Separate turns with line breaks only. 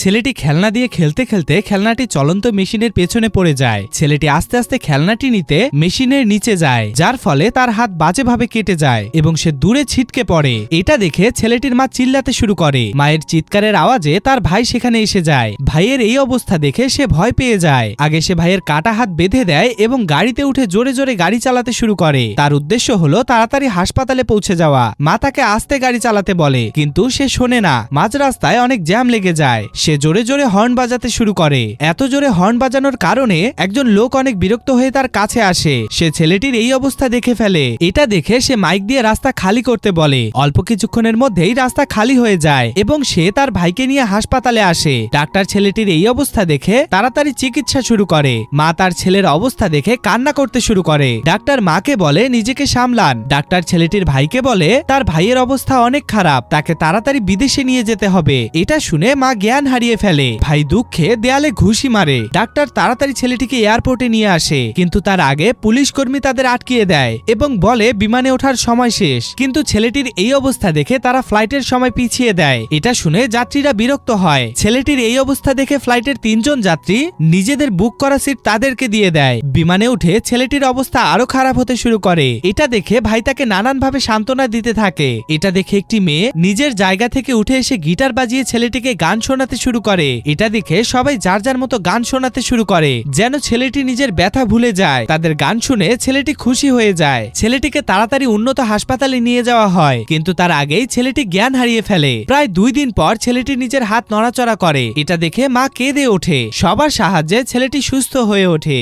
ছেলেটি খেলনা দিয়ে খেলতে খেলতে খেলনাটি চলন্ত মেশিনের পেছনে পড়ে যায়। ছেলেটি আস্তে আস্তে খেলনাটি নিতে মেশিনের নিচে যায়, যার ফলে তার হাত বাজেভাবে কেটে যায় এবং সে দূরে ছিটকে পড়ে। এটা দেখে ছেলেটির মা চিল্লাতে শুরু করে। মায়ের চিৎকারের আওয়াজে তার ভাই সেখানে এসে যায়। ভাইয়ের এই অবস্থা দেখে সে ভয় পেয়ে যায়। আগে সে ভাইয়ের কাটা হাত বেঁধে দেয় এবং গাড়িতে উঠে জোরে জোরে গাড়ি চালাতে শুরু করে। তার উদ্দেশ্য হলো তাড়াতাড়ি হাসপাতালে পৌঁছে যাওয়া। মা তাকে আস্তে গাড়ি চালাতে বলে, কিন্তু সে শোনে না। মাঝ রাস্তায় অনেক জ্যাম লেগে যায়। সে জোরে জোরে হর্ন বাজাতে শুরু করে। এত জোরে হর্ন বাজানোর কারণে একজন লোক অনেক বিরক্ত হয়ে তার কাছে আসে। সে ছেলেটির এই অবস্থা দেখে ফেলে। এটা দেখে সে মাইক দিয়ে রাস্তা খালি করতে বলে। অল্প কিছুক্ষণের মধ্যেই রাস্তা খালি হয়ে যায় এবং সে তার ভাইকে নিয়ে হাসপাতালে আসে। ডাক্তার ছেলেটির এই অবস্থা দেখে তাড়াতাড়ি চিকিৎসা শুরু করে। মা তার ছেলের অবস্থা দেখে কান্না করতে শুরু করে। ডাক্তার মাকে বলে নিজেকে সামলান। ডাক্তার ছেলেটির ভাইকে বলে তার ভাইয়ের অবস্থা অনেক খারাপ, তাকে তাড়াতাড়ি বিদেশে নিয়ে যেতে হবে। এটা শুনে মা জ্ঞান হারিয়ে ফেলে। ভাই দুঃখে দেয়ালে ঘুষি মারে। ডাক্তার তাড়াতাড়ি ছেলেটিকে এয়ারপোর্টে নিয়ে আসে, কিন্তু তার আগে পুলিশ কর্মী তাদের আটকিয়ে দেয় এবং বলে বিমানে ওঠার সময় শেষ। কিন্তু ছেলেটির এই অবস্থা দেখে তারা ফ্লাইটের সময় পিছিয়ে দেয়। এটা শুনে যাত্রীরা বিরক্ত হয়। ছেলেটির এই অবস্থা দেখে ফ্লাইটের 3 জন যাত্রী নিজেদের বুক করা সিট তাদেরকে দিয়ে দেয়। বিমানে উঠে ছেলেটির অবস্থা আরো খারাপ হতে শুরু করে। এটা দেখে ভাই তাকে নানানভাবে সান্ত্বনা দিতে থাকে। এটা দেখে একটি মেয়ে নিজের জায়গা থেকে উঠে এসে গিটার বাজিয়ে ছেলেটিকে গান শোনাতে শুরু করে। এটা দেখে সবাই যার যার মতো গান শোনাতে শুরু করে, যেন ছেলেটি নিজের ব্যথা ভুলে যায়। তাদের গান শুনে ছেলেটি খুশি হয়ে যায়। ছেলেটিকে তাড়াতাড়ি উন্নত হাসপাতালে নিয়ে যাওয়া হয়, কিন্তু তার আগেই ছেলেটি জ্ঞান হারিয়ে ফেলে। প্রায় 2 দিন পর ছেলেটি নিজের হাত নড়াচড়া করে। এটা দেখে মা কেঁদে ওঠে। সবার সাহায্যে ছেলেটি সুস্থ হয়ে ওঠে।